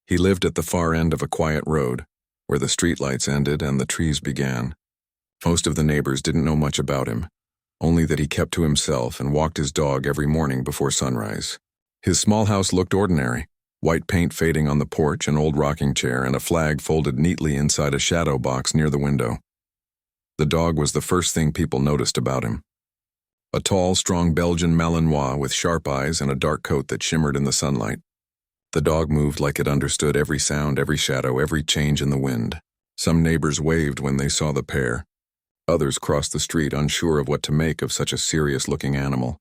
He lived at the far end of a quiet road, where the streetlights ended and the trees began. Most of the neighbors didn't know much about him, only that he kept to himself and walked his dog every morning before sunrise. His small house looked ordinary, white paint fading on the porch, an old rocking chair, and a flag folded neatly inside a shadow box near the window. The dog was the first thing people noticed about him. A tall, strong Belgian Malinois with sharp eyes and a dark coat that shimmered in the sunlight. The dog moved like it understood every sound, every shadow, every change in the wind. Some neighbors waved when they saw the pair. Others crossed the street unsure of what to make of such a serious-looking animal.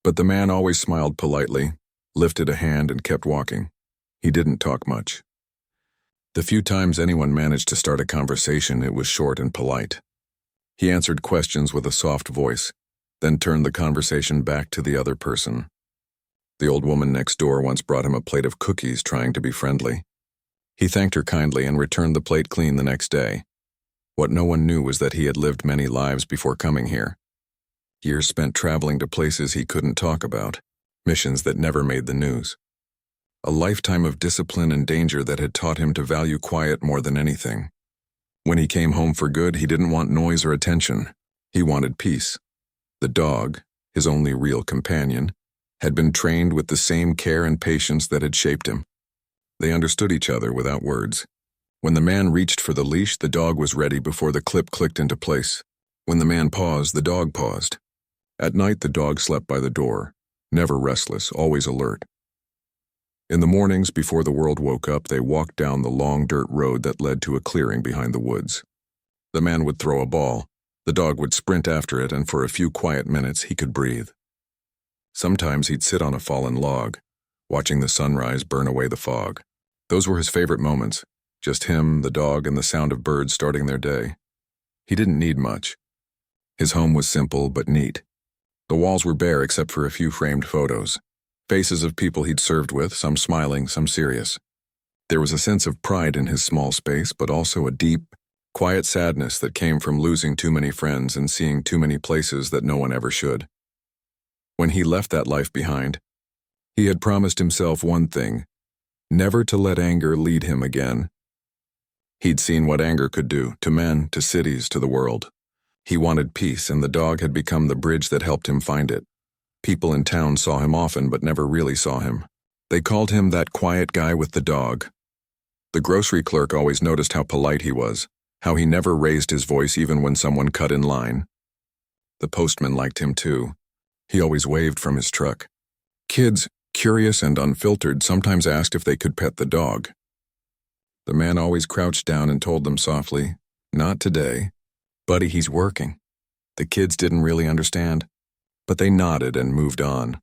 But the man always smiled politely, lifted a hand, and kept walking. He didn't talk much. The few times anyone managed to start a conversation, it was short and polite. He answered questions with a soft voice, then turned the conversation back to the other person. The old woman next door once brought him a plate of cookies, trying to be friendly. He thanked her kindly and returned the plate clean the next day. What no one knew was that he had lived many lives before coming here. Years spent traveling to places he couldn't talk about, missions that never made the news. A lifetime of discipline and danger that had taught him to value quiet more than anything. When he came home for good, he didn't want noise or attention. He wanted peace. The dog, his only real companion, had been trained with the same care and patience that had shaped him. They understood each other without words. When the man reached for the leash, the dog was ready before the clip clicked into place. When the man paused, the dog paused. At night, the dog slept by the door, never restless, always alert. In the mornings, before the world woke up, they walked down the long dirt road that led to a clearing behind the woods. The man would throw a ball, the dog would sprint after it, and for a few quiet minutes he could breathe. Sometimes he'd sit on a fallen log, watching the sunrise burn away the fog. Those were his favorite moments, just him, the dog, and the sound of birds starting their day. He didn't need much. His home was simple but neat. The walls were bare except for a few framed photos, faces of people he'd served with, some smiling, some serious. There was a sense of pride in his small space, but also a deep, quiet sadness that came from losing too many friends and seeing too many places that no one ever should. When he left that life behind, he had promised himself one thing: never to let anger lead him again. He'd seen what anger could do to men, to cities, to the world. He wanted peace, and the dog had become the bridge that helped him find it. People in town saw him often but never really saw him. They called him that quiet guy with the dog. The grocery clerk always noticed how polite he was, how he never raised his voice even when someone cut in line. The postman liked him too. He always waved from his truck. Kids, curious and unfiltered, sometimes asked if they could pet the dog. The man always crouched down and told them softly, "Not today. Buddy, he's working." The kids didn't really understand, but they nodded and moved on.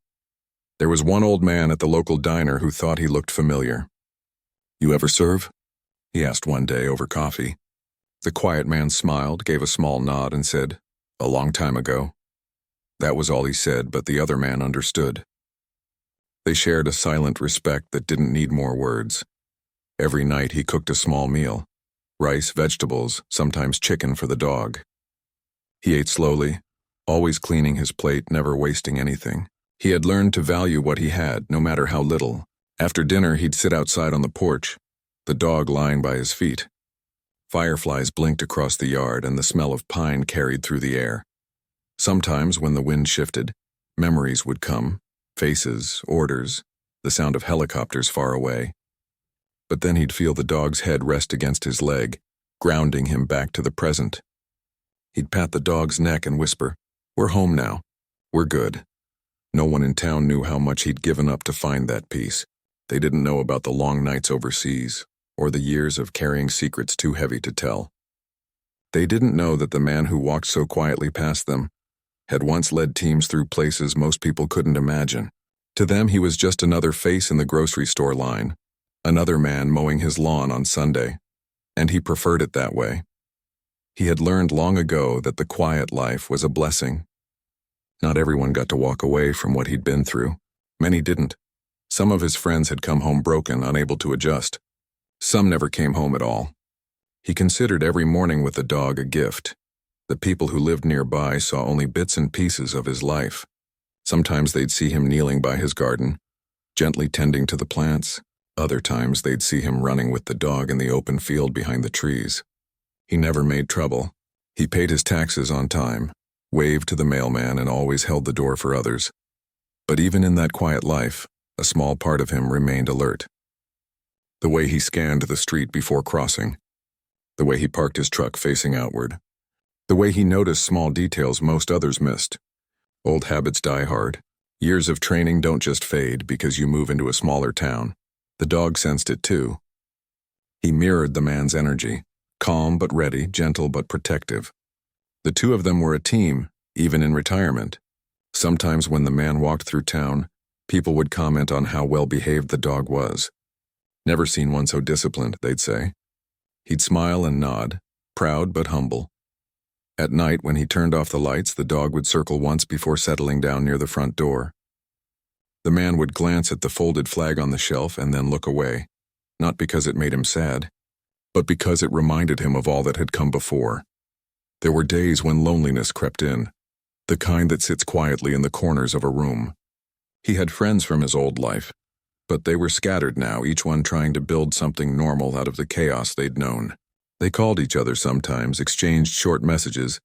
There was one old man at the local diner who thought he looked familiar. "You ever serve?" he asked one day over coffee. The quiet man smiled, gave a small nod, and said, "A long time ago." That was all he said, but the other man understood. They shared a silent respect that didn't need more words. Every night he cooked a small meal: rice, vegetables, sometimes chicken for the dog. He ate slowly, always cleaning his plate, never wasting anything. He had learned to value what he had, no matter how little. After dinner, he'd sit outside on the porch, the dog lying by his feet. Fireflies blinked across the yard, and the smell of pine carried through the air. Sometimes, when the wind shifted, memories would come, faces, orders, the sound of helicopters far away. But then he'd feel the dog's head rest against his leg, grounding him back to the present. He'd pat the dog's neck and whisper, "We're home now. We're good." No one in town knew how much he'd given up to find that peace. They didn't know about the long nights overseas, or the years of carrying secrets too heavy to tell. They didn't know that the man who walked so quietly past them had once led teams through places most people couldn't imagine. To them, he was just another face in the grocery store line, another man mowing his lawn on Sunday, and he preferred it that way. He had learned long ago that the quiet life was a blessing. Not everyone got to walk away from what he'd been through. Many didn't. Some of his friends had come home broken, unable to adjust. Some never came home at all. He considered every morning with the dog a gift. The people who lived nearby saw only bits and pieces of his life. Sometimes they'd see him kneeling by his garden, gently tending to the plants, Other times they'd see him running with the dog in the open field behind the trees. He never made trouble. He paid his taxes on time, waved to the mailman, and always held the door for others. But even in that quiet life, a small part of him remained alert. The way he scanned the street before crossing, the way he parked his truck facing outward, the way he noticed small details most others missed. Old habits die hard. Years of training don't just fade because you move into a smaller town. The dog sensed it too. He mirrored the man's energy, calm but ready, gentle but protective. The two of them were a team, even in retirement. Sometimes when the man walked through town, people would comment on how well-behaved the dog was. Never seen one so disciplined, they'd say. He'd smile and nod, proud but humble. At night, when he turned off the lights, the dog would circle once before settling down near the front door. The man would glance at the folded flag on the shelf and then look away, not because it made him sad, but because it reminded him of all that had come before. There were days when loneliness crept in, the kind that sits quietly in the corners of a room. He had friends from his old life, but they were scattered now, each one trying to build something normal out of the chaos they'd known. They called each other sometimes, exchanged short messages,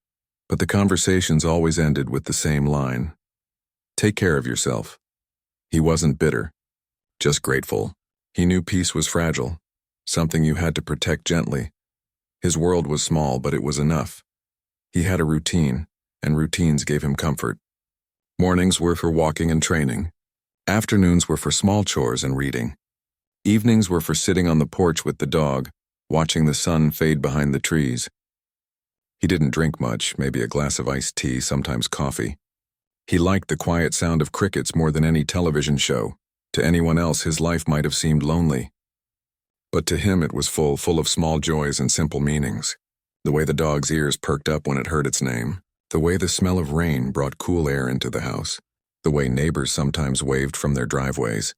but the conversations always ended with the same line. Take care of yourself. He wasn't bitter, just grateful. He knew peace was fragile, something you had to protect gently. His world was small, but it was enough. He had a routine, and routines gave him comfort. Mornings were for walking and training. Afternoons were for small chores and reading. Evenings were for sitting on the porch with the dog, watching the sun fade behind the trees. He didn't drink much, maybe a glass of iced tea, sometimes coffee. He liked the quiet sound of crickets more than any television show. To anyone else, his life might have seemed lonely. But to him it was full of small joys and simple meanings. The way the dog's ears perked up when it heard its name, the way the smell of rain brought cool air into the house, the way neighbors sometimes waved from their driveways.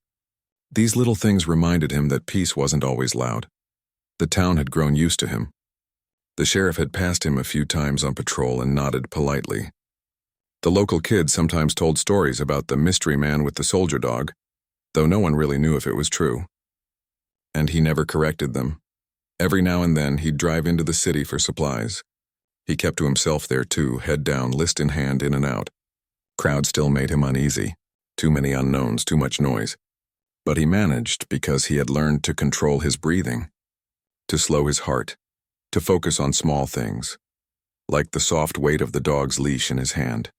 These little things reminded him that peace wasn't always loud. The town had grown used to him. The sheriff had passed him a few times on patrol and nodded politely. The local kids sometimes told stories about the mystery man with the soldier dog, though no one really knew if it was true. And he never corrected them. Every now and then he'd drive into the city for supplies. He kept to himself there too, head down, list in hand, in and out. Crowd still made him uneasy. Too many unknowns, too much noise. But he managed because he had learned to control his breathing, to slow his heart, to focus on small things, like the soft weight of the dog's leash in his hand.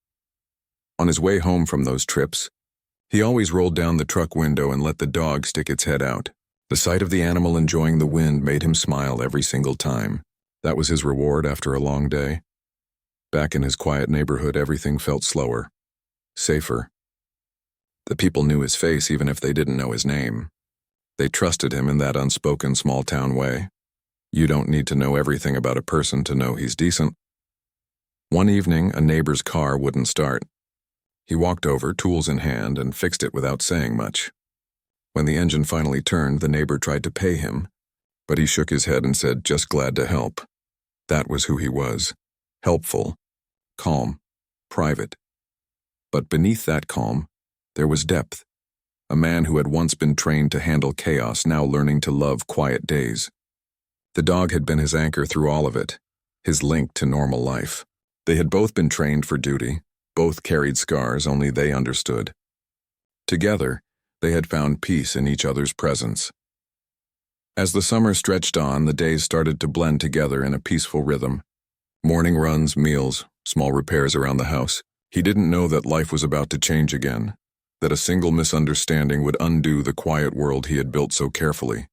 On his way home from those trips, he always rolled down the truck window and let the dog stick its head out. The sight of the animal enjoying the wind made him smile every single time. That was his reward after a long day. Back in his quiet neighborhood, everything felt slower, safer. The people knew his face even if they didn't know his name. They trusted him in that unspoken small-town way. You don't need to know everything about a person to know he's decent. One evening, a neighbor's car wouldn't start. He walked over, tools in hand, and fixed it without saying much. When the engine finally turned, the neighbor tried to pay him, but he shook his head and said, "Just glad to help." That was who he was. Helpful, calm, private. But beneath that calm, there was depth. A man who had once been trained to handle chaos, now learning to love quiet days. The dog had been his anchor through all of it, his link to normal life. They had both been trained for duty, both carried scars, only they understood. Together, they had found peace in each other's presence. As the summer stretched on, the days started to blend together in a peaceful rhythm. Morning runs, meals, small repairs around the house. He didn't know that life was about to change again, that a single misunderstanding would undo the quiet world he had built so carefully.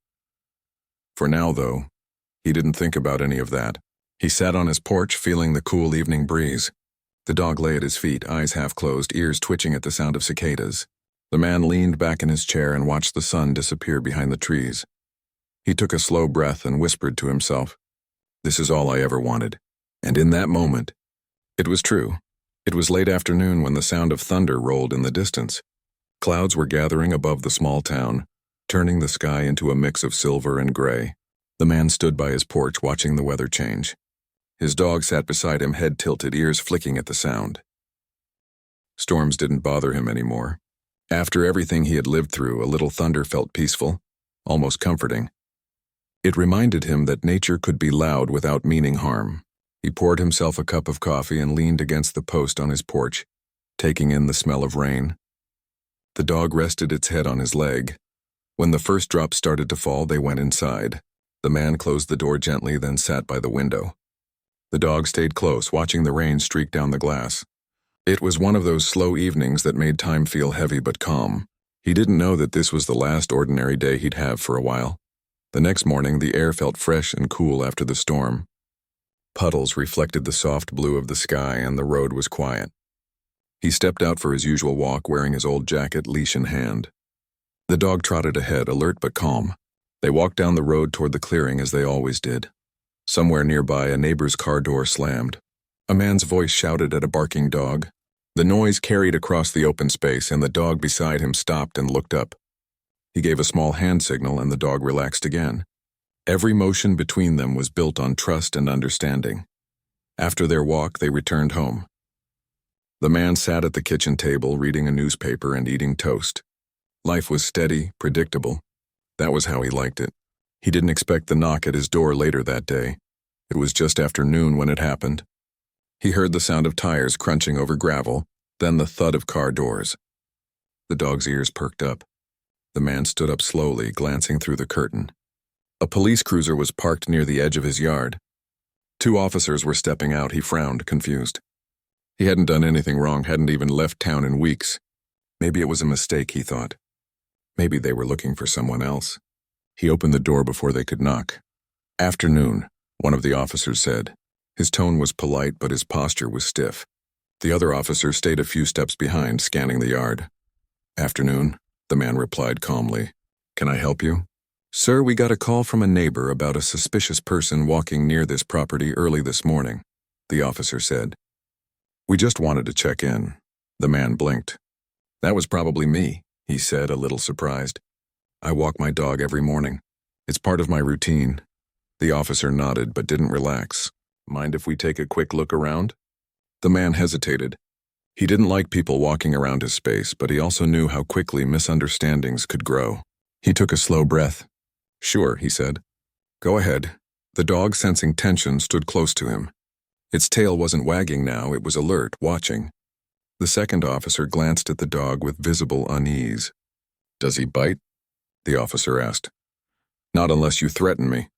For now, though, he didn't think about any of that. He sat on his porch, feeling the cool evening breeze. The dog lay at his feet, eyes half closed, ears twitching at the sound of cicadas. The man leaned back in his chair and watched the sun disappear behind the trees. He took a slow breath and whispered to himself, "This is all I ever wanted." And in that moment, it was true. It was late afternoon when the sound of thunder rolled in the distance. Clouds were gathering above the small town, turning the sky into a mix of silver and gray. The man stood by his porch watching the weather change. His dog sat beside him, head tilted, ears flicking at the sound. Storms didn't bother him anymore. After everything he had lived through, a little thunder felt peaceful. almost comforting. It reminded him that nature could be loud without meaning harm. He poured himself a cup of coffee and leaned against the post on his porch, taking in the smell of rain. The dog rested its head on his leg. When the first drops started to fall, they went inside. The man closed the door gently, then sat by the window. The dog stayed close, watching the rain streak down the glass. It was one of those slow evenings that made time feel heavy but calm. He didn't know that this was the last ordinary day he'd have for a while. The next morning, the air felt fresh and cool after the storm. Puddles reflected the soft blue of the sky, and the road was quiet. He stepped out for his usual walk, wearing his old jacket, leash in hand. The dog trotted ahead, alert but calm. They walked down the road toward the clearing as they always did. Somewhere nearby, a neighbor's car door slammed. A man's voice shouted at a barking dog. The noise carried across the open space, and the dog beside him stopped and looked up. He gave a small hand signal, and the dog relaxed again. Every motion between them was built on trust and understanding. After their walk, they returned home. The man sat at the kitchen table, reading a newspaper and eating toast. Life was steady, predictable. That was how he liked it. He didn't expect the knock at his door later that day. It was just after noon when it happened. He heard the sound of tires crunching over gravel, then the thud of car doors. The dog's ears perked up. The man stood up slowly, glancing through the curtain. A police cruiser was parked near the edge of his yard. 2 officers were stepping out. He frowned, confused. He hadn't done anything wrong, hadn't even left town in weeks. Maybe it was a mistake, he thought. Maybe they were looking for someone else. He opened the door before they could knock. "Afternoon," one of the officers said. His tone was polite, but his posture was stiff. The other officer stayed a few steps behind, scanning the yard. "Afternoon," the man replied calmly. "Can I help you?" "Sir, we got a call from a neighbor about a suspicious person walking near this property early this morning," the officer said. "We just wanted to check in." The man blinked. "That was probably me," he said, a little surprised. "I walk my dog every morning. It's part of my routine." The officer nodded but didn't relax. "Mind if we take a quick look around?" The man hesitated. He didn't like people walking around his space, but he also knew how quickly misunderstandings could grow. He took a slow breath. "Sure," he said. "Go ahead." The dog, sensing tension, stood close to him. Its tail wasn't wagging now, it was alert, watching. The second officer glanced at the dog with visible unease. "Does he bite?" the officer asked. "Not unless you threaten me,"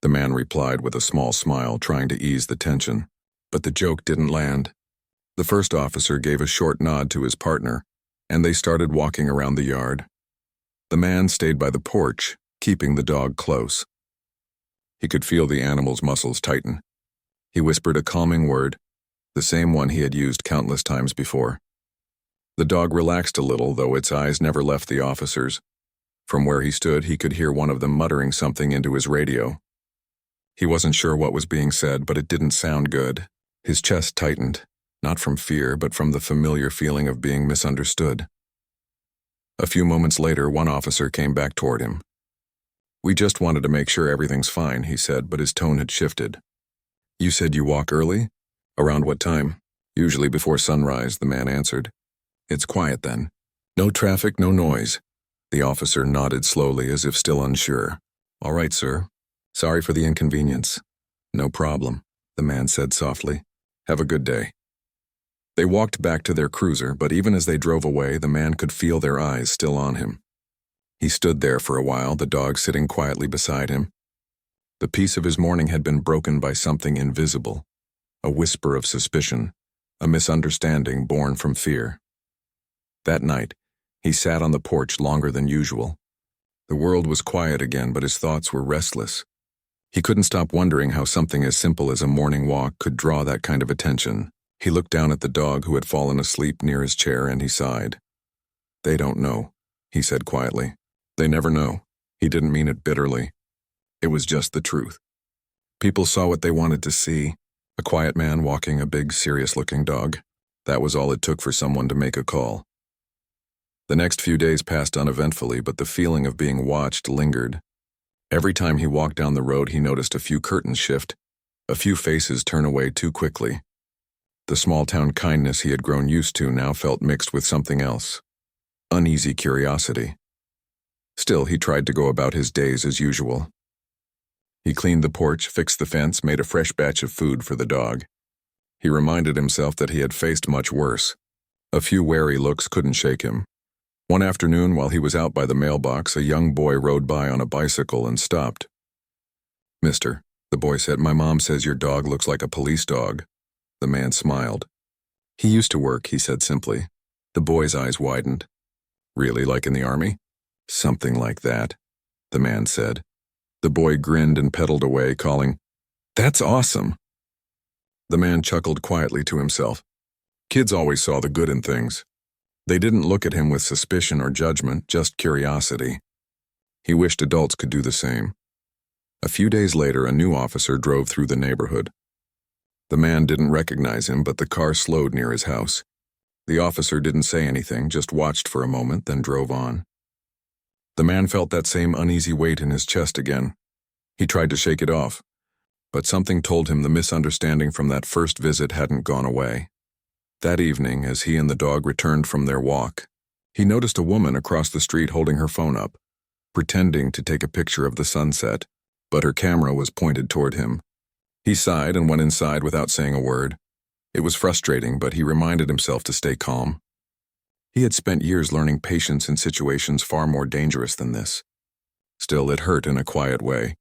the man replied with a small smile, trying to ease the tension. But the joke didn't land. The first officer gave a short nod to his partner, and they started walking around the yard. The man stayed by the porch, keeping the dog close. He could feel the animal's muscles tighten. He whispered a calming word, the same one he had used countless times before. The dog relaxed a little, though its eyes never left the officers. From where he stood, he could hear one of them muttering something into his radio. He wasn't sure what was being said, but it didn't sound good. His chest tightened, not from fear, but from the familiar feeling of being misunderstood. A few moments later, one officer came back toward him. "We just wanted to make sure everything's fine," he said, but his tone had shifted. "You said you walk early? Around what time?" "Usually before sunrise," the man answered. "It's quiet then. No traffic, no noise." The officer nodded slowly, as if still unsure. "All right, sir. Sorry for the inconvenience." "No problem," the man said softly. "Have a good day." They walked back to their cruiser, but even as they drove away, the man could feel their eyes still on him. He stood there for a while, the dog sitting quietly beside him. The peace of his morning had been broken by something invisible, a whisper of suspicion, a misunderstanding born from fear. That night, he sat on the porch longer than usual. The world was quiet again, but his thoughts were restless. He couldn't stop wondering how something as simple as a morning walk could draw that kind of attention. He looked down at the dog who had fallen asleep near his chair, and he sighed. "They don't know," he said quietly. "They never know." He didn't mean it bitterly. It was just the truth. People saw what they wanted to see, a quiet man walking a big, serious-looking dog. That was all it took for someone to make a call. The next few days passed uneventfully, but the feeling of being watched lingered. Every time he walked down the road, he noticed a few curtains shift, a few faces turn away too quickly. The small-town kindness he had grown used to now felt mixed with something else. Uneasy curiosity. Still, he tried to go about his days as usual. He cleaned the porch, fixed the fence, made a fresh batch of food for the dog. He reminded himself that he had faced much worse. A few wary looks couldn't shake him. One afternoon, while he was out by the mailbox, a young boy rode by on a bicycle and stopped. "Mister," the boy said, "my mom says your dog looks like a police dog." The man smiled. "He used to work," he said simply. The boy's eyes widened. "Really, like in the army?" "Something like that," the man said. The boy grinned and pedaled away, calling, "That's awesome." The man chuckled quietly to himself. Kids always saw the good in things. They didn't look at him with suspicion or judgment, just curiosity. He wished adults could do the same. A few days later, a new officer drove through the neighborhood. The man didn't recognize him, but the car slowed near his house. The officer didn't say anything, just watched for a moment, then drove on. The man felt that same uneasy weight in his chest again. He tried to shake it off, but something told him the misunderstanding from that first visit hadn't gone away. That evening, as he and the dog returned from their walk, he noticed a woman across the street holding her phone up, pretending to take a picture of the sunset, but her camera was pointed toward him. He sighed and went inside without saying a word. It was frustrating, but he reminded himself to stay calm. He had spent years learning patience in situations far more dangerous than this. Still, it hurt in a quiet way,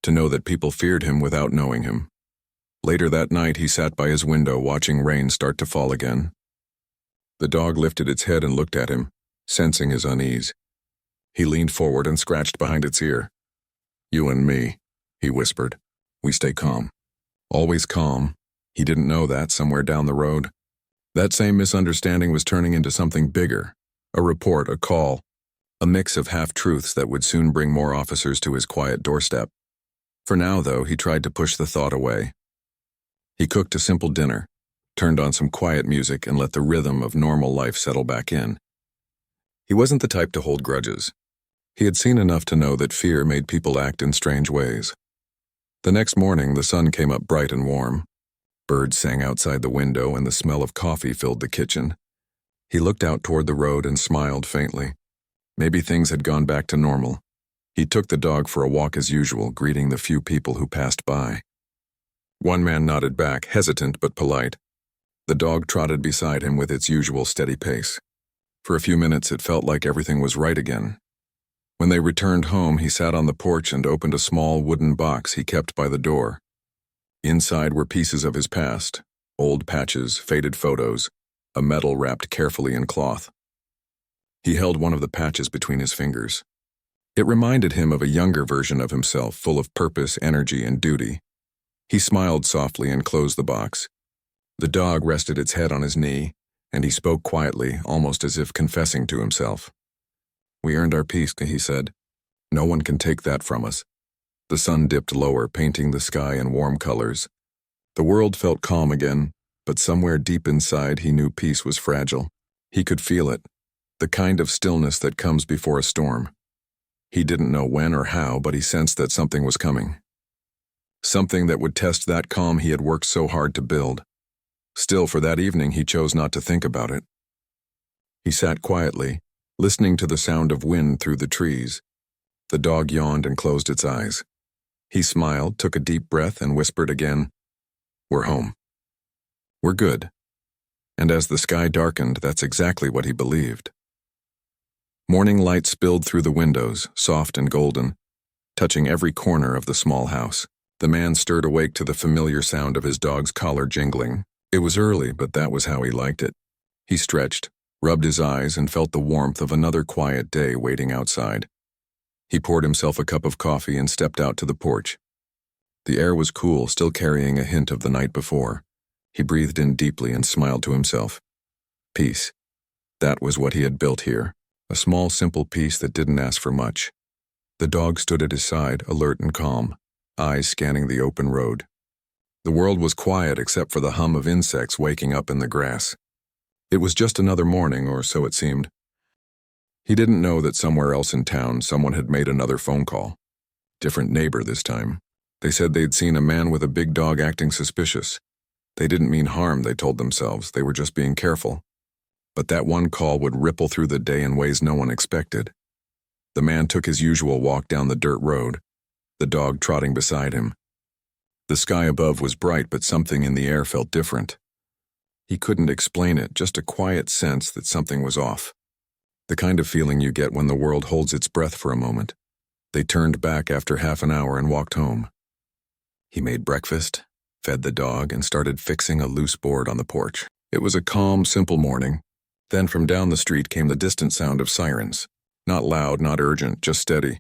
to know that people feared him without knowing him. Later that night, he sat by his window watching rain start to fall again. The dog lifted its head and looked at him, sensing his unease. He leaned forward and scratched behind its ear. "You and me," he whispered. "We stay calm." Always calm. He didn't know that somewhere down the road. That same misunderstanding was turning into something bigger. A report, a call, a mix of half-truths that would soon bring more officers to his quiet doorstep. For now, though, he tried to push the thought away. He cooked a simple dinner, turned on some quiet music, and let the rhythm of normal life settle back in. He wasn't the type to hold grudges. He had seen enough to know that fear made people act in strange ways. The next morning, the sun came up bright and warm. Birds sang outside the window, and the smell of coffee filled the kitchen. He looked out toward the road and smiled faintly. Maybe things had gone back to normal. He took the dog for a walk as usual, greeting the few people who passed by. One man nodded back, hesitant but polite. The dog trotted beside him with its usual steady pace. For a few minutes, it felt like everything was right again. When they returned home, he sat on the porch and opened a small wooden box he kept by the door. Inside were pieces of his past, old patches, faded photos, a medal wrapped carefully in cloth. He held one of the patches between his fingers. It reminded him of a younger version of himself, full of purpose, energy, and duty. He smiled softly and closed the box. The dog rested its head on his knee, and he spoke quietly, almost as if confessing to himself. "We earned our peace," he said. "No one can take that from us." The sun dipped lower, painting the sky in warm colors. The world felt calm again, but somewhere deep inside he knew peace was fragile. He could feel it, the kind of stillness that comes before a storm. He didn't know when or how, but he sensed that something was coming. Something that would test that calm he had worked so hard to build. Still, for that evening, he chose not to think about it. He sat quietly, listening to the sound of wind through the trees. The dog yawned and closed its eyes. He smiled, took a deep breath, and whispered again, "We're home. We're good." And as the sky darkened, that's exactly what he believed. Morning light spilled through the windows, soft and golden, touching every corner of the small house. The man stirred awake to the familiar sound of his dog's collar jingling. It was early, but that was how he liked it. He stretched, rubbed his eyes, and felt the warmth of another quiet day waiting outside. He poured himself a cup of coffee and stepped out to the porch. The air was cool, still carrying a hint of the night before. He breathed in deeply and smiled to himself. Peace. That was what he had built here, a small, simple peace that didn't ask for much. The dog stood at his side, alert and calm, eyes scanning the open road. The world was quiet except for the hum of insects waking up in the grass. It was just another morning, or so it seemed. He didn't know that somewhere else in town someone had made another phone call. Different neighbor this time. They said they'd seen a man with a big dog acting suspicious. They didn't mean harm, they told themselves. They were just being careful. But that one call would ripple through the day in ways no one expected. The man took his usual walk down the dirt road, the dog trotting beside him. The sky above was bright, but something in the air felt different. He couldn't explain it, just a quiet sense that something was off. The kind of feeling you get when the world holds its breath for a moment. They turned back after half an hour and walked home. He made breakfast, fed the dog, and started fixing a loose board on the porch. It was a calm, simple morning. Then from down the street came the distant sound of sirens. Not loud, not urgent, just steady.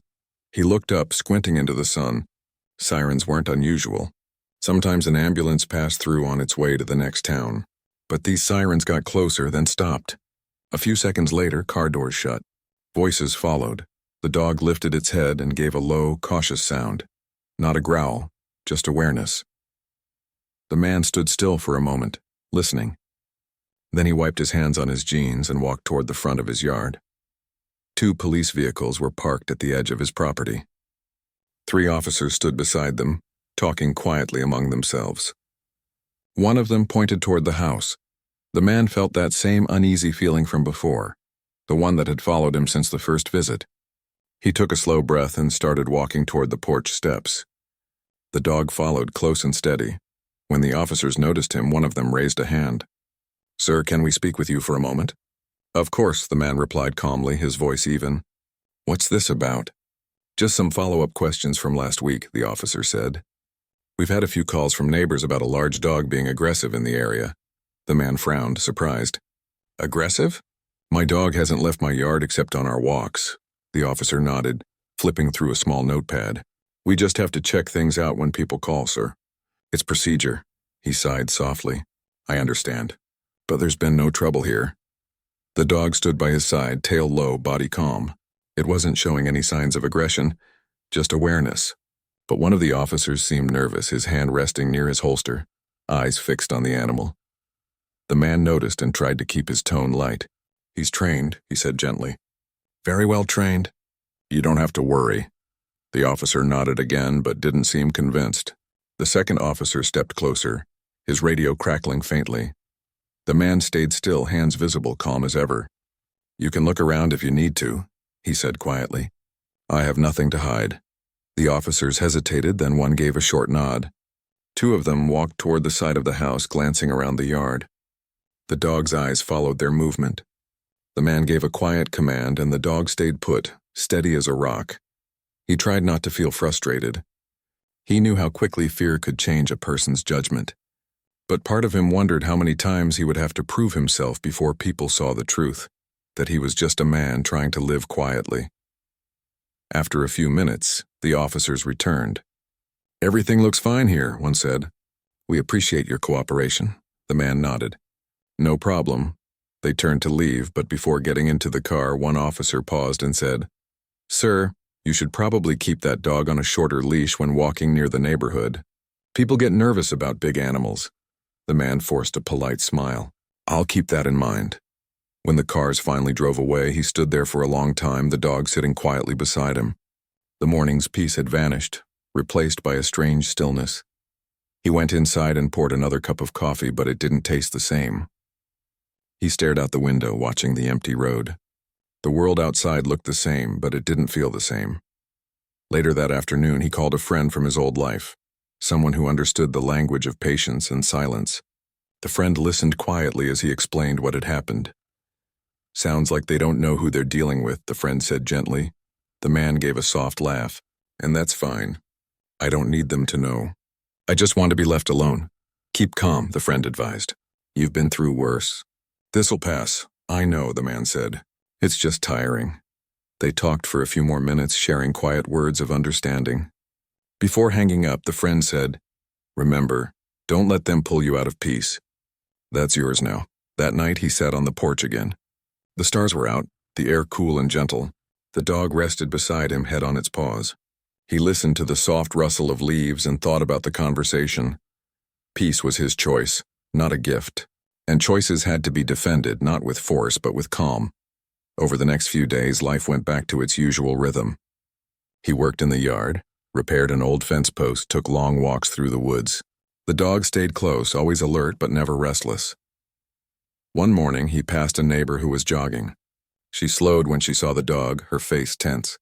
He looked up, squinting into the sun. Sirens weren't unusual. Sometimes an ambulance passed through on its way to the next town. But these sirens got closer, then stopped. A few seconds later, car doors shut. Voices followed. The dog lifted its head and gave a low, cautious sound. Not a growl, just awareness. The man stood still for a moment, listening. Then he wiped his hands on his jeans and walked toward the front of his yard. 2 police vehicles were parked at the edge of his property. 3 officers stood beside them, talking quietly among themselves. One of them pointed toward the house. The man felt that same uneasy feeling from before, the one that had followed him since the first visit. He took a slow breath and started walking toward the porch steps. The dog followed, close and steady. When the officers noticed him, one of them raised a hand. "Sir, can we speak with you for a moment?" "Of course," the man replied calmly, his voice even. "What's this about?" "Just some follow-up questions from last week," the officer said. "We've had a few calls from neighbors about a large dog being aggressive in the area." The man frowned, surprised. "Aggressive? My dog hasn't left my yard except on our walks." The officer nodded, flipping through a small notepad. "We just have to check things out when people call, sir. It's procedure." He sighed softly. "I understand. But there's been no trouble here." The dog stood by his side, tail low, body calm. It wasn't showing any signs of aggression, just awareness. But one of the officers seemed nervous, his hand resting near his holster, eyes fixed on the animal. The man noticed and tried to keep his tone light. "He's trained," he said gently. "Very well trained." "You don't have to worry." The officer nodded again, but didn't seem convinced. The second officer stepped closer, his radio crackling faintly. The man stayed still, hands visible, calm as ever. "You can look around if you need to," he said quietly. "I have nothing to hide." The officers hesitated, then one gave a short nod. 2 of them walked toward the side of the house, glancing around the yard. The dog's eyes followed their movement. The man gave a quiet command, and the dog stayed put, steady as a rock. He tried not to feel frustrated. He knew how quickly fear could change a person's judgment. But part of him wondered how many times he would have to prove himself before people saw the truth, that he was just a man trying to live quietly. After a few minutes, the officers returned. "Everything looks fine here," one said. "We appreciate your cooperation." The man nodded. "No problem." They turned to leave, but before getting into the car, one officer paused and said, "Sir, you should probably keep that dog on a shorter leash when walking near the neighborhood. People get nervous about big animals." The man forced a polite smile. "I'll keep that in mind." When the cars finally drove away, he stood there for a long time, the dog sitting quietly beside him. The morning's peace had vanished, replaced by a strange stillness. He went inside and poured another cup of coffee, but it didn't taste the same. He stared out the window, watching the empty road. The world outside looked the same, but it didn't feel the same. Later that afternoon, he called a friend from his old life, someone who understood the language of patience and silence. The friend listened quietly as he explained what had happened. "Sounds like they don't know who they're dealing with," the friend said gently. The man gave a soft laugh. "And that's fine. I don't need them to know. I just want to be left alone." "Keep calm," the friend advised. "You've been through worse." "This'll pass. I know," the man said. "It's just tiring." They talked for a few more minutes, sharing quiet words of understanding. Before hanging up, the friend said, "Remember, don't let them pull you out of peace. That's yours now." That night, he sat on the porch again. The stars were out, the air cool and gentle. The dog rested beside him, head on its paws. He listened to the soft rustle of leaves and thought about the conversation. Peace was his choice, not a gift. And choices had to be defended, not with force, but with calm. Over the next few days, life went back to its usual rhythm. He worked in the yard, repaired an old fence post, took long walks through the woods. The dog stayed close, always alert but never restless. One morning, he passed a neighbor who was jogging. She slowed when she saw the dog, her face tense.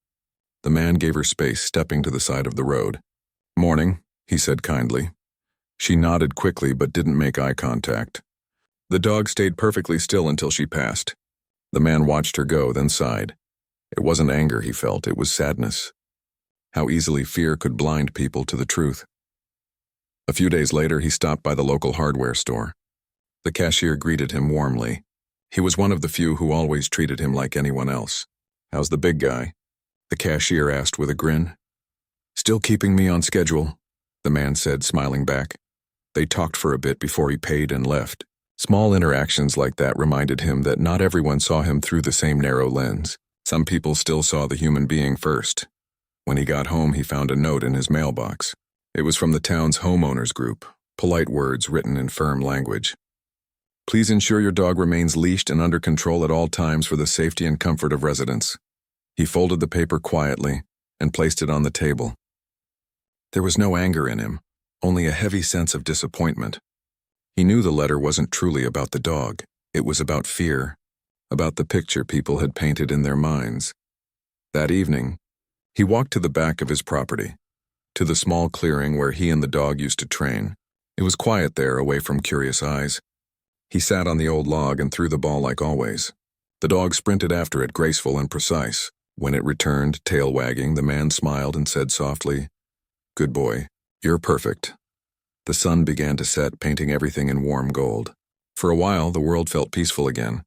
The man gave her space, stepping to the side of the road. "Morning," he said kindly. She nodded quickly but didn't make eye contact. The dog stayed perfectly still until she passed. The man watched her go, then sighed. It wasn't anger he felt, it was sadness. How easily fear could blind people to the truth. A few days later, he stopped by the local hardware store. The cashier greeted him warmly. He was one of the few who always treated him like anyone else. "How's the big guy?" the cashier asked with a grin. "Still keeping me on schedule," the man said, smiling back. They talked for a bit before he paid and left. Small interactions like that reminded him that not everyone saw him through the same narrow lens. Some people still saw the human being first. When he got home, he found a note in his mailbox. It was from the town's homeowners group, polite words written in firm language. "Please ensure your dog remains leashed and under control at all times for the safety and comfort of residents." He folded the paper quietly and placed it on the table. There was no anger in him, only a heavy sense of disappointment. He knew the letter wasn't truly about the dog. It was about fear, about the picture people had painted in their minds. That evening, he walked to the back of his property, to the small clearing where he and the dog used to train. It was quiet there, away from curious eyes. He sat on the old log and threw the ball like always. The dog sprinted after it, graceful and precise. When it returned, tail wagging, the man smiled and said softly, "Good boy, you're perfect." The sun began to set, painting everything in warm gold. For a while, the world felt peaceful again.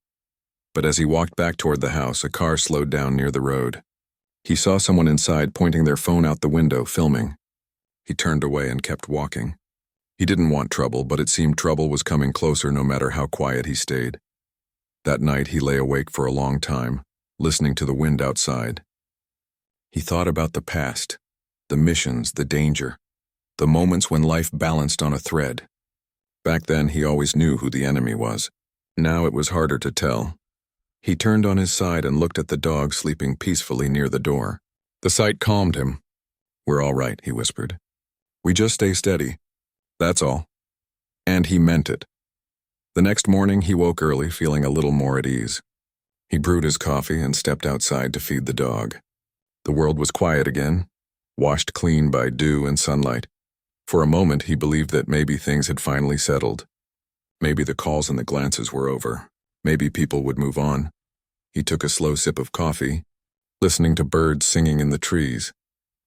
But as he walked back toward the house, a car slowed down near the road. He saw someone inside pointing their phone out the window, filming. He turned away and kept walking. He didn't want trouble, but it seemed trouble was coming closer no matter how quiet he stayed. That night, he lay awake for a long time, listening to the wind outside. He thought about the past, the missions, the danger, the moments when life balanced on a thread. Back then, he always knew who the enemy was. Now it was harder to tell. He turned on his side and looked at the dog sleeping peacefully near the door. The sight calmed him. "We're all right," he whispered. "We just stay steady. That's all." And he meant it. The next morning, he woke early, feeling a little more at ease. He brewed his coffee and stepped outside to feed the dog. The world was quiet again, washed clean by dew and sunlight. For a moment, he believed that maybe things had finally settled. Maybe the calls and the glances were over. Maybe people would move on. He took a slow sip of coffee, listening to birds singing in the trees.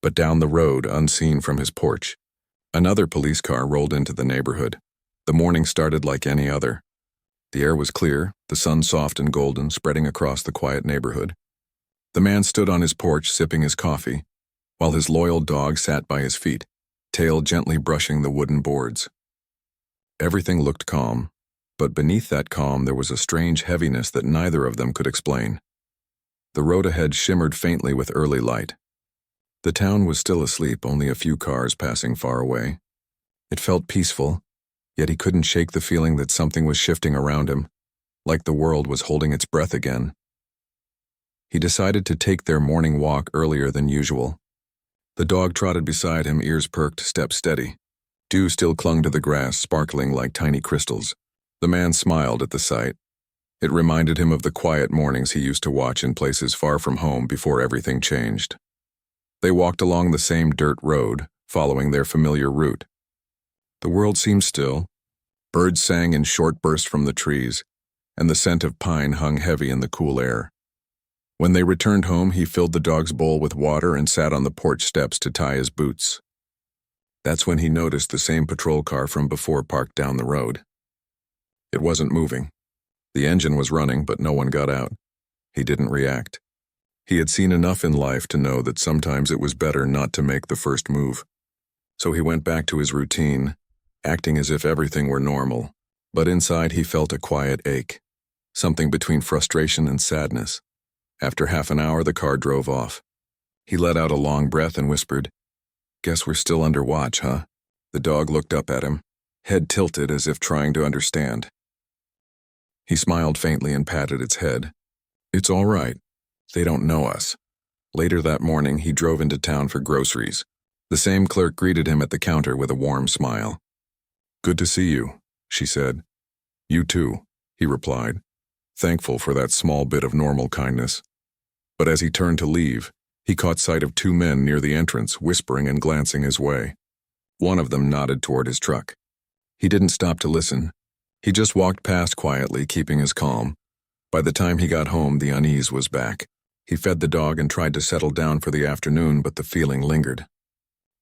But down the road, unseen from his porch, another police car rolled into the neighborhood. The morning started like any other. The air was clear, the sun soft and golden, spreading across the quiet neighborhood. The man stood on his porch sipping his coffee, while his loyal dog sat by his feet, tail gently brushing the wooden boards. Everything looked calm, but beneath that calm there was a strange heaviness that neither of them could explain. The road ahead shimmered faintly with early light. The town was still asleep, only a few cars passing far away. It felt peaceful, yet he couldn't shake the feeling that something was shifting around him, like the world was holding its breath again. He decided to take their morning walk earlier than usual. The dog trotted beside him, ears perked, steps steady. Dew still clung to the grass, sparkling like tiny crystals. The man smiled at the sight. It reminded him of the quiet mornings he used to watch in places far from home before everything changed. They walked along the same dirt road, following their familiar route. The world seemed still. Birds sang in short bursts from the trees, and the scent of pine hung heavy in the cool air. When they returned home, he filled the dog's bowl with water and sat on the porch steps to tie his boots. That's when he noticed the same patrol car from before parked down the road. It wasn't moving. The engine was running, but no one got out. He didn't react. He had seen enough in life to know that sometimes it was better not to make the first move. So he went back to his routine, acting as if everything were normal. But inside he felt a quiet ache, something between frustration and sadness. After half an hour, the car drove off. He let out a long breath and whispered, "Guess we're still under watch, huh?" The dog looked up at him, head tilted as if trying to understand. He smiled faintly and patted its head. "It's all right. They don't know us." Later that morning, he drove into town for groceries. The same clerk greeted him at the counter with a warm smile. "Good to see you," she said. "You too," he replied, thankful for that small bit of normal kindness. But as he turned to leave, He caught sight of two men near the entrance, whispering and glancing his way. One of them nodded toward his truck. He didn't stop to listen. He just walked past quietly, keeping his calm. By the time he got home, the unease was back. He fed the dog and tried to settle down for the afternoon, but the feeling lingered.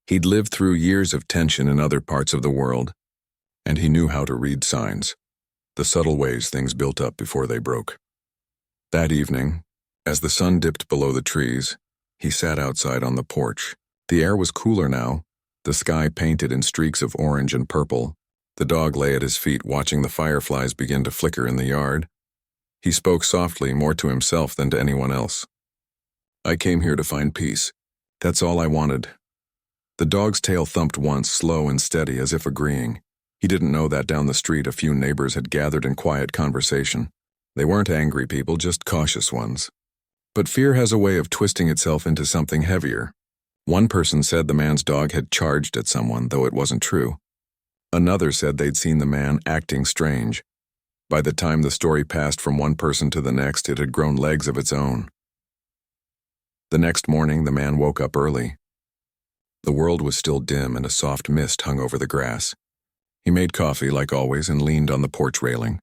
He'd lived through years of tension in other parts of the world, and he knew how to read signs, the subtle ways things built up before they broke. That evening, as the sun dipped below the trees, he sat outside on the porch. The air was cooler now, the sky painted in streaks of orange and purple. The dog lay at his feet, watching the fireflies begin to flicker in the yard. He spoke softly, more to himself than to anyone else. "I came here to find peace. That's all I wanted." The dog's tail thumped once, slow and steady, as if agreeing. He didn't know that down the street a few neighbors had gathered in quiet conversation. They weren't angry people, just cautious ones. But fear has a way of twisting itself into something heavier. One person said the man's dog had charged at someone, though it wasn't true. Another said they'd seen the man acting strange. By the time the story passed from one person to the next, it had grown legs of its own. The next morning, the man woke up early. The world was still dim and a soft mist hung over the grass. He made coffee, like always, and leaned on the porch railing.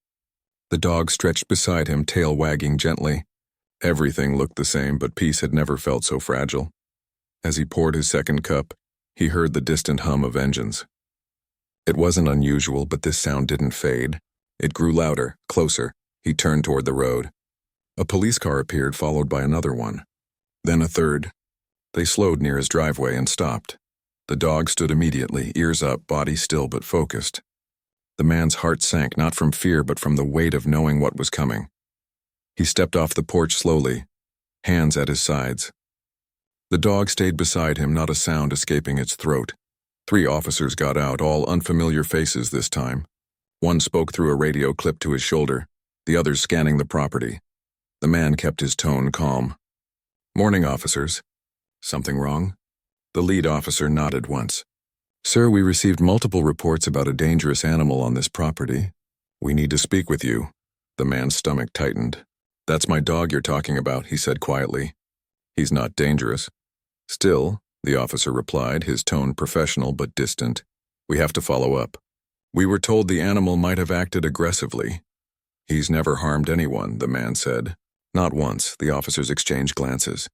The dog stretched beside him, tail wagging gently. Everything looked the same, but peace had never felt so fragile. As he poured his second cup, he heard the distant hum of engines. It wasn't unusual, but this sound didn't fade. It grew louder, closer. He turned toward the road. A police car appeared, followed by another one. Then a third. They slowed near his driveway and stopped. The dog stood immediately, ears up, body still but focused. The man's heart sank, not from fear but from the weight of knowing what was coming. He stepped off the porch slowly, hands at his sides. The dog stayed beside him, not a sound escaping its throat. 3 officers got out, all unfamiliar faces this time. One spoke through a radio clipped to his shoulder, the others scanning the property. The man kept his tone calm. "Morning, officers. Something wrong?" The lead officer nodded once. "Sir, we received multiple reports about a dangerous animal on this property. We need to speak with you." The man's stomach tightened. "That's my dog you're talking about," he said quietly. "He's not dangerous." "Still," the officer replied, his tone professional but distant, "we have to follow up. We were told the animal might have acted aggressively." "He's never harmed anyone," the man said. "Not once." The officers exchanged glances.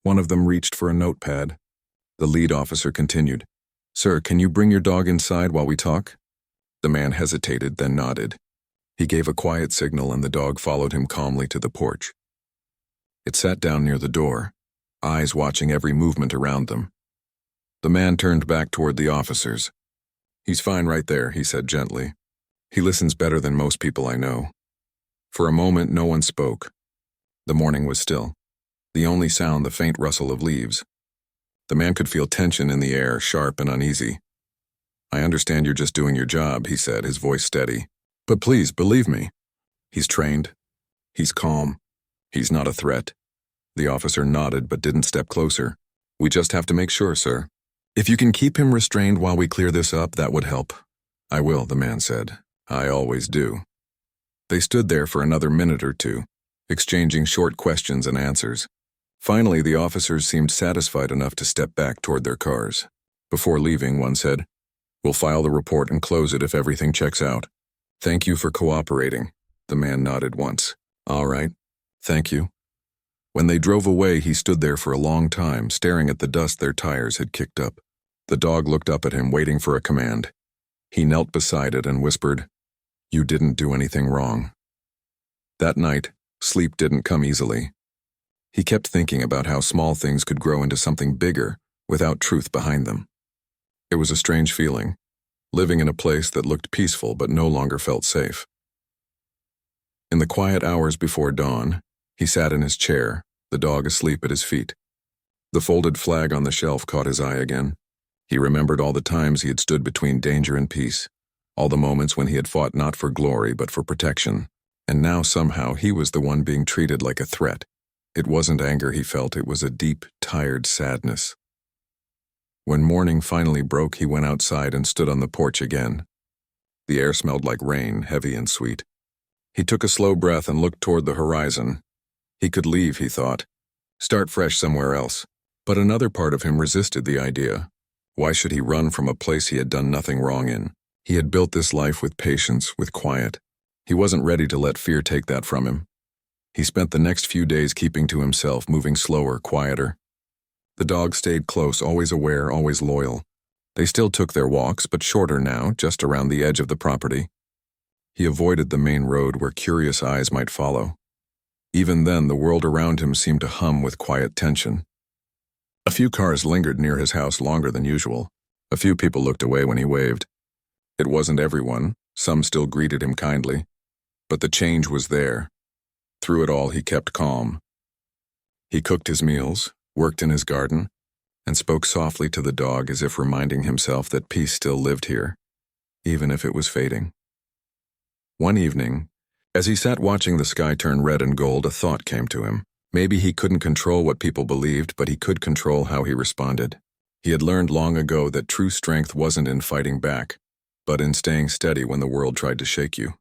One of them reached for a notepad. The lead officer continued, "Sir, can you bring your dog inside while we talk?" The man hesitated, then nodded. He gave a quiet signal and the dog followed him calmly to the porch. It sat down near the door, eyes watching every movement around them. The man turned back toward the officers. "He's fine right there," he said gently. "He listens better than most people I know." For a moment, no one spoke. The morning was still. The only sound, the faint rustle of leaves. The man could feel tension in the air, sharp and uneasy. "I understand you're just doing your job," he said, his voice steady. "But please, believe me. He's trained. He's calm. He's not a threat." The officer nodded but didn't step closer. "We just have to make sure, sir. If you can keep him restrained while we clear this up, that would help." "I will," the man said. "I always do." They stood there for another minute or two, exchanging short questions and answers. Finally, the officers seemed satisfied enough to step back toward their cars. Before leaving, one said, "We'll file the report and close it if everything checks out. Thank you for cooperating." The man nodded once. "All right. Thank you." When they drove away, he stood there for a long time, staring at the dust their tires had kicked up. The dog looked up at him, waiting for a command. He knelt beside it and whispered, "You didn't do anything wrong." That night, sleep didn't come easily. He kept thinking about how small things could grow into something bigger without truth behind them. It was a strange feeling, living in a place that looked peaceful but no longer felt safe. In the quiet hours before dawn, he sat in his chair, the dog asleep at his feet. The folded flag on the shelf caught his eye again. He remembered all the times he had stood between danger and peace, all the moments when he had fought not for glory but for protection, and now somehow he was the one being treated like a threat. It wasn't anger he felt, it was a deep, tired sadness. When morning finally broke, he went outside and stood on the porch again. The air smelled like rain, heavy and sweet. He took a slow breath and looked toward the horizon. He could leave, he thought. Start fresh somewhere else. But another part of him resisted the idea. Why should he run from a place he had done nothing wrong in? He had built this life with patience, with quiet. He wasn't ready to let fear take that from him. He spent the next few days keeping to himself, moving slower, quieter. The dog stayed close, always aware, always loyal. They still took their walks, but shorter now, just around the edge of the property. He avoided the main road where curious eyes might follow. Even then, the world around him seemed to hum with quiet tension. A few cars lingered near his house longer than usual. A few people looked away when he waved. It wasn't everyone. Some still greeted him kindly. But the change was there. Through it all, he kept calm. He cooked his meals, worked in his garden, and spoke softly to the dog as if reminding himself that peace still lived here, even if it was fading. One evening, as he sat watching the sky turn red and gold, a thought came to him. Maybe he couldn't control what people believed, but he could control how he responded. He had learned long ago that true strength wasn't in fighting back, but in staying steady when the world tried to shake you.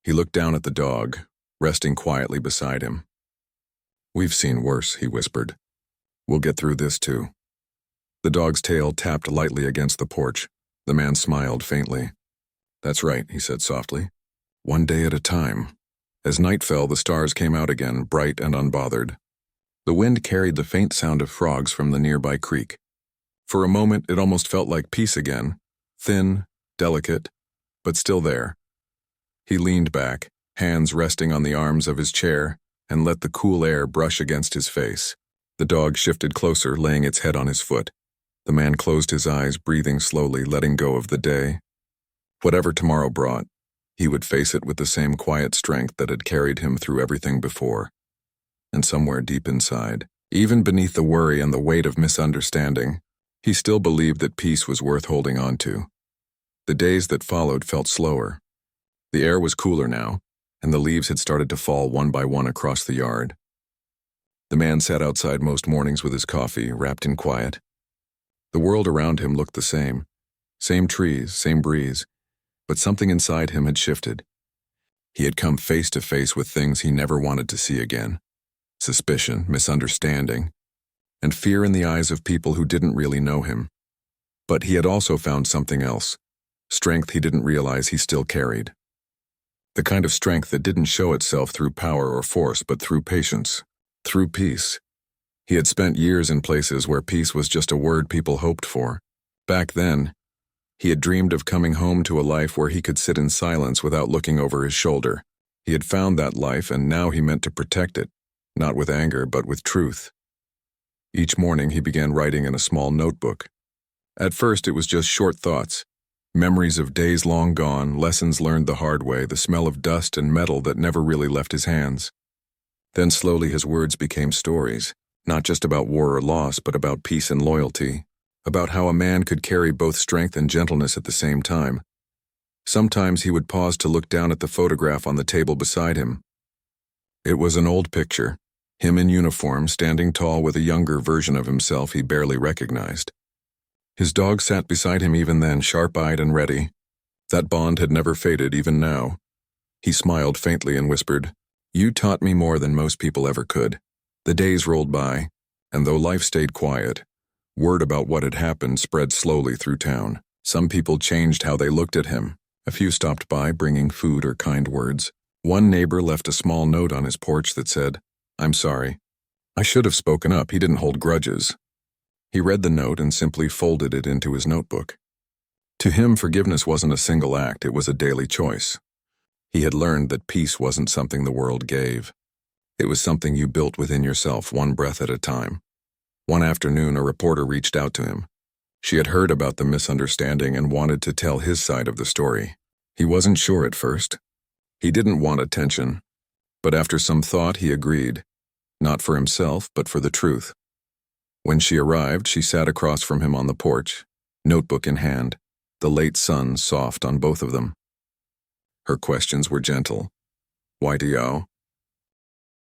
He looked down at the dog, resting quietly beside him. "We've seen worse," he whispered. "We'll get through this too." The dog's tail tapped lightly against the porch. The man smiled faintly. "That's right," he said softly. "One day at a time." As night fell, the stars came out again, bright and unbothered. The wind carried the faint sound of frogs from the nearby creek. For a moment, it almost felt like peace again, thin, delicate, but still there. He leaned back, hands resting on the arms of his chair, and let the cool air brush against his face. The dog shifted closer, laying its head on his foot. The man closed his eyes, breathing slowly, letting go of the day. Whatever tomorrow brought, he would face it with the same quiet strength that had carried him through everything before. And somewhere deep inside, even beneath the worry and the weight of misunderstanding, he still believed that peace was worth holding on to. The days that followed felt slower. The air was cooler now, and the leaves had started to fall one by one across the yard. The man sat outside most mornings with his coffee, wrapped in quiet. The world around him looked the same. Same trees, same breeze, but something inside him had shifted. He had come face to face with things he never wanted to see again. Suspicion, misunderstanding, and fear in the eyes of people who didn't really know him. But he had also found something else, strength he didn't realize he still carried. The kind of strength that didn't show itself through power or force, but through patience, through peace. He had spent years in places where peace was just a word people hoped for. Back then, he had dreamed of coming home to a life where he could sit in silence without looking over his shoulder. He had found that life, and now he meant to protect it, not with anger, but with truth. Each morning he began writing in a small notebook. At first it was just short thoughts, memories of days long gone, lessons learned the hard way, the smell of dust and metal that never really left his hands. Then slowly his words became stories, not just about war or loss, but about peace and loyalty, about how a man could carry both strength and gentleness at the same time. Sometimes he would pause to look down at the photograph on the table beside him. It was an old picture, him in uniform, standing tall with a younger version of himself he barely recognized. His dog sat beside him even then, sharp-eyed and ready. That bond had never faded, even now. He smiled faintly and whispered, "You taught me more than most people ever could." The days rolled by, and though life stayed quiet, word about what had happened spread slowly through town. Some people changed how they looked at him. A few stopped by, bringing food or kind words. One neighbor left a small note on his porch that said, "I'm sorry. I should have spoken up." He didn't hold grudges. He read the note and simply folded it into his notebook. To him, forgiveness wasn't a single act, it was a daily choice. He had learned that peace wasn't something the world gave. It was something you built within yourself, one breath at a time. One afternoon, a reporter reached out to him. She had heard about the misunderstanding and wanted to tell his side of the story. He wasn't sure at first. He didn't want attention, but after some thought he agreed, not for himself, but for the truth. When she arrived, she sat across from him on the porch, notebook in hand, the late sun soft on both of them. Her questions were gentle. "Why do you?"